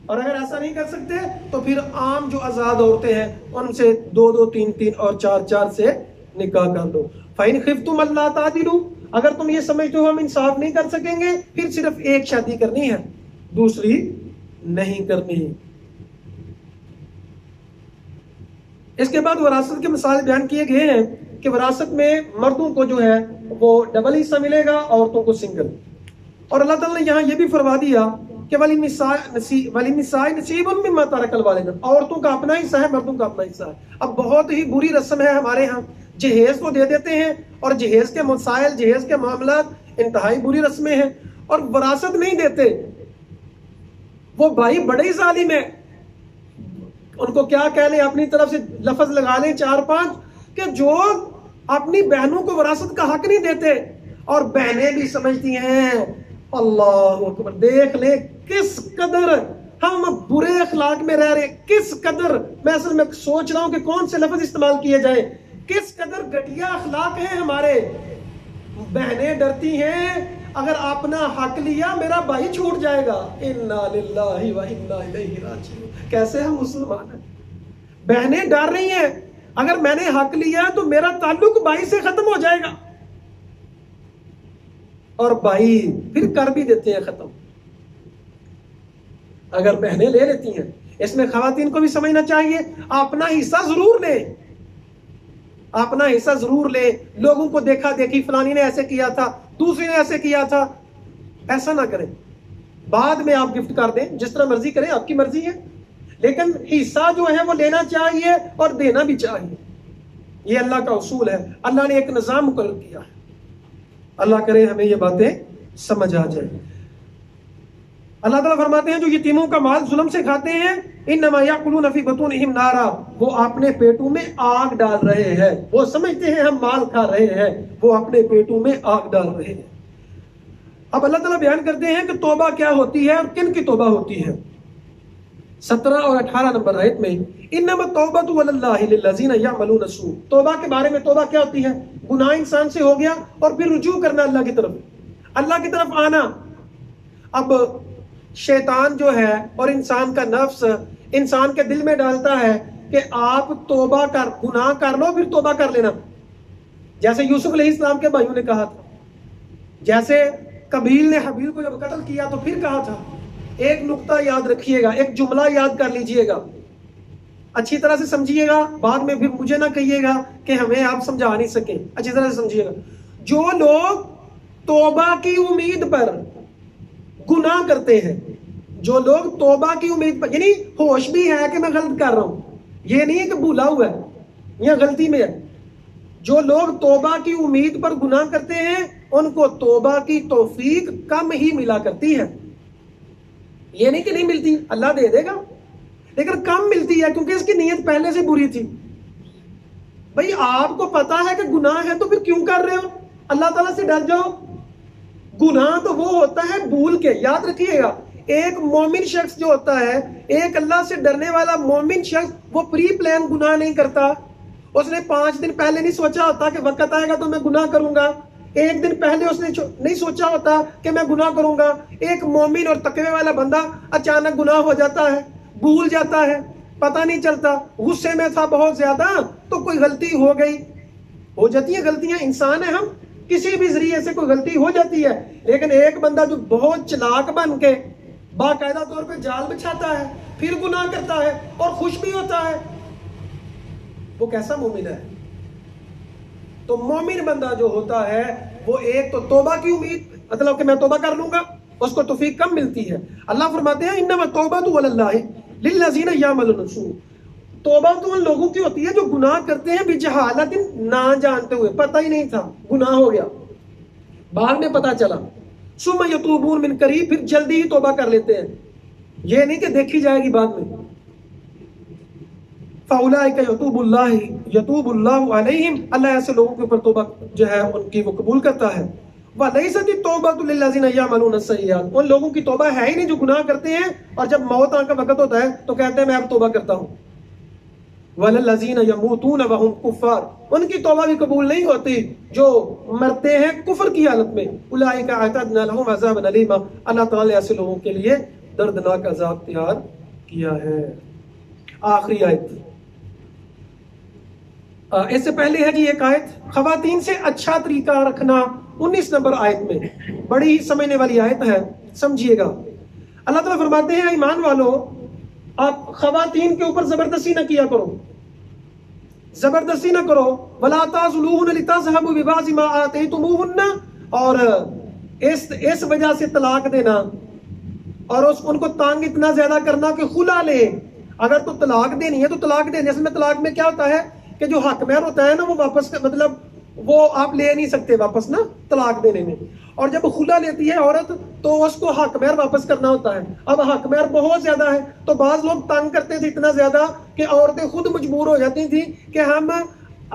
और अगर ऐसा नहीं कर सकते तो फिर आम जो आजाद औरतें हैं उनसे 2-2, 3-3 और 4-4 से निकाह कर लो। फाइन खिफ्तुम अल्ला तादिलू, अगर तुम ये समझते हो हम इंसाफ नहीं कर सकेंगे, फिर सिर्फ एक शादी करनी है, दूसरी नहीं करनी। इसके बाद विरासत के मिसाल बयान किए गए हैं कि विरासत में मर्दों को जो है वो डबल हिस्सा मिलेगा, औरतों को सिंगल। और अल्लाह ताला ने यहाँ ये भी फरमा दिया कि वलिन्निसाई नसीबुन मिम्मा तरकल वालिदैन, औरतों का अपना हिस्सा है, मर्दों का अपना हिस्सा है। अब बहुत ही बुरी रस्म है हमारे यहाँ, जहेज को दे देते हैं, और जहेज के मसाइल, जहेज के मामला इंतहाई बुरी रस्में हैं, और विरासत नहीं देते। वो भाई बड़े ही जालिम है, उनको क्या कह लें, अपनी तरफ से लफ्ज लगा लें 4-5 कि जो अपनी बहनों को विरासत का हक नहीं देते, और बहनें भी समझती हैं। अल्लाह अकबर, देख ले किस कदर हम बुरे अखलाक में रह रहे, किस कदर, मैं असल में सोच रहा हूं कि कौन से लफ्ज इस्तेमाल किए जाए, किस कदर घटिया अखलाक है हमारे। बहनें डरती हैं अगर अपना हक लिया मेरा भाई छूट जाएगा। इन्ना लिल्लाहि व इन्ना इलैहि राजिऊन, कैसे हम मुसलमान हैं। बहनें डर रही हैं अगर मैंने हक लिया तो मेरा ताल्लुक भाई से खत्म हो जाएगा, और भाई फिर कर भी देते हैं खत्म अगर बहनें ले लेती हैं। इसमें खवातीन को भी समझना चाहिए, अपना हिस्सा जरूर ले, अपना हिस्सा जरूर ले। लोगों को देखा देखी, फलानी ने ऐसे किया था, दूसरी ने ऐसे किया था, ऐसा ना करें। बाद में आप गिफ्ट कर दें, जिस तरह मर्जी करें, आपकी मर्जी है, लेकिन हिस्सा जो है वो लेना चाहिए और देना भी चाहिए। ये अल्लाह का उसूल है, अल्लाह ने एक निजाम मुकर्रर किया है। अल्लाह करे हमें ये बातें समझ आ जाए। अल्लाह ताला फरमाते हैं जो यतीमों का माल जुल्म से खाते हैं, इन्नमा याकुलूना फी बुतूनिहिम नारा, वो अपने पेटों में आग डाल रहे हैं। वो समझते हैं हम माल खा रहे हैं, वो अपने पेटों में आग डाल रहे हैं। अब अल्लाह ताला बयान करते हैं कि तौबा क्या होती है और किन की तौबा होती है। 17 और 18 नंबर आयत में इन्नमा तौबतु अलल्लाहि लिल्लज़ीना यअमलूना सू, तौबा के बारे में, तौबा क्या होती है, गुनाह इंसान से हो गया और फिर रुजू करना अल्लाह की तरफ, अल्लाह की तरफ आना। अब शैतान जो है और इंसान का नफ्स इंसान के दिल में डालता है कि आप तौबा कर, गुनाह कर लो फिर तौबा कर लेना, जैसे यूसुफ अलैहिस्सलाम के भाइयों ने कहा था, जैसे कबील ने हबील को जब कत्ल किया तो फिर कहा था। एक नुक्ता याद रखिएगा, एक जुमला याद कर लीजिएगा, अच्छी तरह से समझिएगा, बाद में फिर मुझे ना कहिएगा कि हमें आप समझा नहीं सके, अच्छी तरह से समझिएगा। जो लोग तौबा की उम्मीद पर गुनाह करते हैं, जो लोग तौबा की उम्मीद पर, यानी होश भी है कि मैं गलत कर रहा हूं, ये नहीं है कि भूला हुआ है या गलती में है, जो लोग तौबा की उम्मीद पर गुनाह करते हैं उनको तौबा की तौफीक कम ही मिला करती है। ये नहीं कि नहीं मिलती, अल्लाह दे देगा, लेकिन कम मिलती है क्योंकि इसकी नीयत पहले से बुरी थी। भाई आपको पता है कि गुनाह है तो फिर क्यों कर रहे हो, अल्लाह ताला से डर जाओ। गुनाह तो वो होता है भूल के, याद रखिएगा, एक मोमिन शख्स जो होता है, एक अल्लाह से डरने वाला मोमिन शख्स, वो प्री प्लान गुनाह नहीं करता। उसने 5 दिन पहले नहीं सोचा होता कि वक्त आएगा तो मैं गुनाह करूंगा, 1 दिन पहले उसने नहीं सोचा होता कि मैं गुनाह करूंगा। एक मोमिन और तकवे वाला बंदा अचानक गुनाह हो जाता है, भूल जाता है, पता नहीं चलता, गुस्से में था बहुत ज्यादा तो कोई गलती हो गई, हो जाती है गलतियां, इंसान है हम, किसी भी जरिए से कोई गलती हो जाती है, लेकिन एक बंदा जो बहुत चालाक बन के बाकायदा तौर पे जाल बिछाता है, फिर गुनाह करता है और खुश भी होता है, वो कैसा मोमिन है? तो मोमिन बंदा जो होता है वो एक तो तौबा की उम्मीद, मतलब कि मैं तौबा कर लूंगा, उसको तौफीक कम मिलती है। अल्लाह फरमाते हैं इन्नमा तौबतु अलल्लाहि लिल्लज़ीना यामलून सू, तौबा तो उन लोगों की होती है जो गुनाह करते हैं बिजहालतिन, ना जानते हुए, पता ही नहीं था गुनाह हो गया, बाद में पता चला, सुम्मा यतूबून मिन करीब, फिर जल्दी ही तौबा कर लेते हैं, ये नहीं कि देखी जाएगी बाद में। फ़उलाइका यतूबुल्लाहु अलैहिम, अल्लाह ऐसे लोगों के ऊपर तौबा जो है उनकी वो कबूल करता है। वलैसति तौबतु लिल्लज़ीना यअमलून अस्सय्यात, उन लोगों की तौबा है ही नहीं जो गुनाह करते हैं और जब मौत आने का वक्त होता है तो कहते हैं मैं अब तौबा करता हूँ। वलल्लज़ीना यमूतून वहुम कुफ़ार, उनकी तौबा भी कबूल नहीं होती जो मरते हैं कुफर की हालत में। उलाइका अअतदना लहुम अज़ाबन अलीमा, अल्लाह ताला ने ऐसे लोगों के लिए दर्दनाक अज़ाब तैयार किया है। आखिरी आयत, इससे पहले है जी एक आयत, खवातीन से अच्छा तरीका रखना, 19 नंबर आयत में, बड़ी ही समझने वाली आयत है, समझिएगा। अल्लाह ताला फरमाते हैं ईमान वालों, आप खवातीन के ऊपर जबरदस्ती ना किया करो, जबरदस्ती ना करो। वला ताज़ुलूहुन लितज़हबू बिबाज़ि मा आतैतुमूहुन्ना, और इस वजह से तलाक देना और उनको तंग इतना ज्यादा करना कि खुला ले। अगर तो तलाक देनी है तो तलाक देने, जैसे में तलाक में क्या होता है कि जो हक महर होता है ना वो वापस, मतलब वो आप ले नहीं सकते वापस ना तलाक देने में, और जब खुला लेती है औरत तो उसको हक महर वापस करना होता है। अब हक महर बहुत ज्यादा है तो बाज लोग तंग करते थे इतना ज्यादा कि औरतें खुद मजबूर हो जाती थी कि हम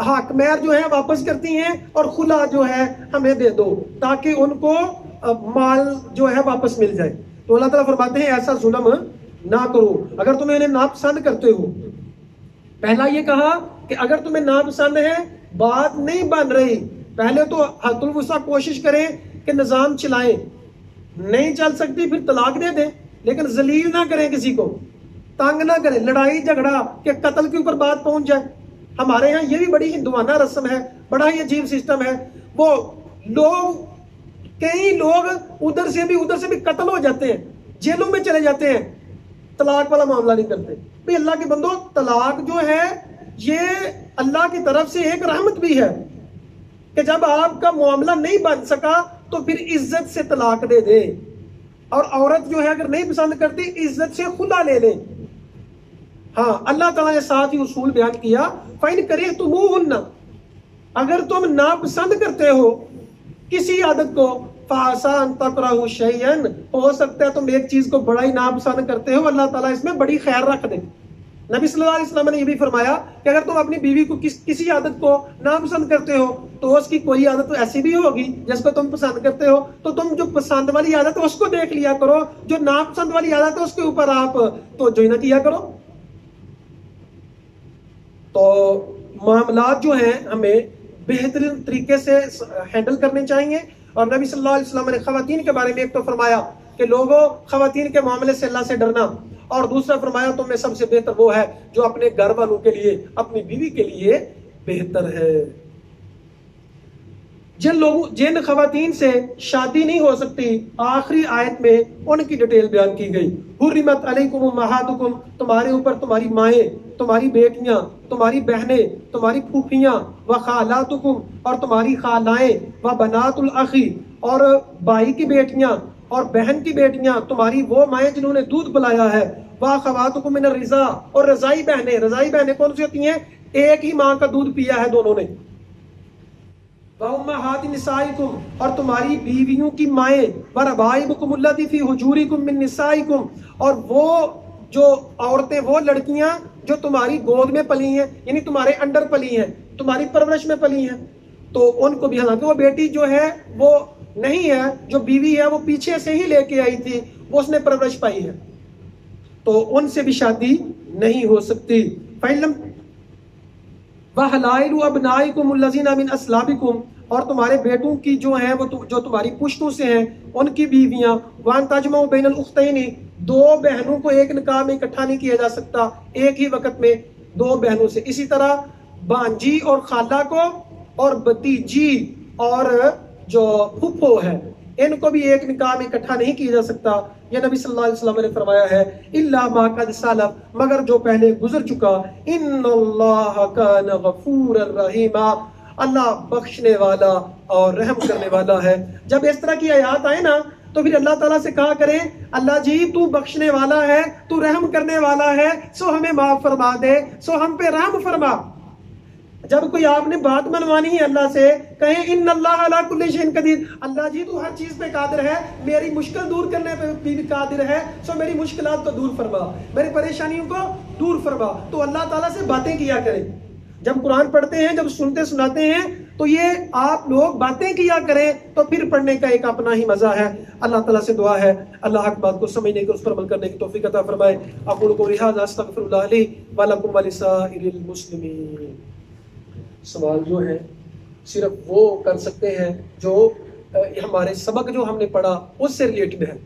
हक महर जो है वापस करती हैं और खुला जो है हमें दे दो, ताकि उनको माल जो है वापस मिल जाए। तो अल्लाह ताला फरमाते हैं ऐसा जुल्म ना करो अगर तुम्हें इन्हें नापसंद करते हो। पहला ये कहा कि अगर तुम्हें नापसंद है, बात नहीं बन रही, पहले तो हद्दुल वुसा कोशिश करें कि निजाम चलाएं, नहीं चल सकती फिर तलाक दे दें, लेकिन जलील ना करें, किसी को तंग ना करें, लड़ाई झगड़ा के कत्ल के ऊपर बात पहुंच जाए। हमारे यहाँ ये भी बड़ी हिंदुआना रस्म है, बड़ा ही अजीब सिस्टम है। वो लोग, कई लोग उधर से भी कत्ल हो जाते हैं, जेलों में चले जाते हैं, तलाक वाला मामला नहीं करते। भाई अल्लाह के बंदो, तलाक जो है ये अल्लाह की तरफ से एक रहमत भी है कि जब आपका मामला नहीं बन सका तो फिर इज्जत से तलाक दे दे, और औरत जो है अगर नहीं पसंद करती इज्जत से खुला ले ले। हाँ, अल्लाह ताला ने साथ ही उसूल बयान किया, फाइन करे तुमुहुन्ना, अगर तुम नापसंद करते हो किसी आदत को, फासान तकराहु शैयन, हो सकता है तुम एक चीज को बड़ा ही नापसंद करते हो, अल्लाह ताला इसमें बड़ी खैर रख दे। नबी सल्लल्लाहु अलैहि वसल्लम ने ये भी फरमाया कि अगर तुम अपनी बीवी को किसी आदत को नापसंद करते हो तो उसकी कोई आदत तो ऐसी भी होगी जिसको तुम पसंद करते हो, तो तुम जो पसंद वाली आदत है उसको देख लिया करो, जो नापसंद वाली आदत है उसके ऊपर आप तवज्जो ना किया करो। तो मामलात जो हैं हमें बेहतरीन तरीके से हैंडल करने चाहिए। और नबी सल्लल्लाहु अलैहि वसल्लम ने खवातीन के बारे में एक तो फरमाया कि लोगों, खवातीन के मामले से अल्लाह से डरना, और दूसरा फरमाया तुम में सबसे बेहतर वो है जो अपने घर वालों के लिए, अपनी बीवी के लिए बेहतर है। जिन खवातीन से शादी नहीं हो सकती, आखिरी आयत में उनकी डिटेल बयान की गई। हुर्रिमत अलैकुम उम्महातुकुम, तुम्हारे ऊपर तुम्हारी माएँ, तुम्हारी बेटियां, तुम्हारी बहनें, तुम्हारी फूफियां, व खालातुकुम, और तुम्हारी खालाएं, व बनातुल अखी, और भाई की बेटियां और बहन की बेटियां, तुम्हारी वो माएँ जिन्होंने दूध पिलाया है, व खवातुकुम मिन रिजा, और रजाई बहनें। रजाई बहनें कौन सी होती हैं? एक ही माँ का दूध पिया है दोनों ने। उम्महाति निसाइकुम, और तुम्हारी बीवियों की माएँ, व रबाइबुकुम अल्लती फी हुजूरिकुम मिन निसाइकुम, और वो जो औरतें, वो लड़कियां जो तुम्हारी गोद में पली हैं, यानी तुम्हारे अंडर पली हैं, तुम्हारी परवरिश में पली हैं, तो उनको भी, हालांकि वो बेटी जो है वो नहीं है, जो बीवी है वो पीछे से ही लेके आई थी, वो उसने परवरिश पाई है, तो उनसे भी शादी नहीं हो सकती। फैलम वहलाइलु अबनाइकुम अल्लज़ीना मिन अस्लाबिकुम, और तुम्हारे बेटों की जो है वो जो तुम्हारी पुश्तों से हैं उनकी बीवियां। वान तजमउ बैनल उख्तैनी, दो बहनों को एक निकाह में इकट्ठा नहीं किया जा सकता एक ही वक्त में दो बहनों से। इसी तरह बांजी और खाला को, और भतीजी और जो फुफ्फो है, इनको भी एक निकाह में इकट्ठा नहीं किया जा सकता। ये नबी सल्लल्लाहु अलैहि वसल्लम ने फरमाया है, इल्ला मा कद सलफ, मगर जो पहले गुजर चुका। इन्नल्लाह कान गफूरर रहीमा, अल्लाह बख्शने वाला और रहम करने वाला है। जब इस तरह की आयत आए ना, तो फिर अल्लाह ताला से कहा करें, अल्लाह जी तू बख्शने वाला है, तू रहम करने वाला है, सो हमें माफ फरमा दे, सो हम पे रहम फरमा। जब कोई आपने बात मनवानी है अल्लाह से, कहें इन्नल्लाह अला कुल्ली शैइन कदीर, अल्लाह जी तू हर चीज पे कादिर है, मेरी मुश्किल दूर करने पे भी कादिर है, सो मेरी मुश्किलात को दूर फरमा, मेरी परेशानियों को दूर फरमा। तो अल्लाह ताला से बातें किया करें। जब कुरान पढ़ते हैं, जब सुनते सुनाते हैं, तो ये आप लोग बातें किया करें, तो फिर पढ़ने का एक अपना ही मजा है। अल्लाह ताला से दुआ है अल्लाह हक बात को समझने की, उस पर अमल करने की तौफीक अता फरमाए। अक़ूलु क़ौली हाज़ा अस्तग़फ़िरुल्लाह ली व लकुम व लिसाइरिल मुस्लिमीन। सवाल जो है सिर्फ वो कर सकते हैं जो हमारे सबक जो हमने पढ़ा उससे रिलेटेड है।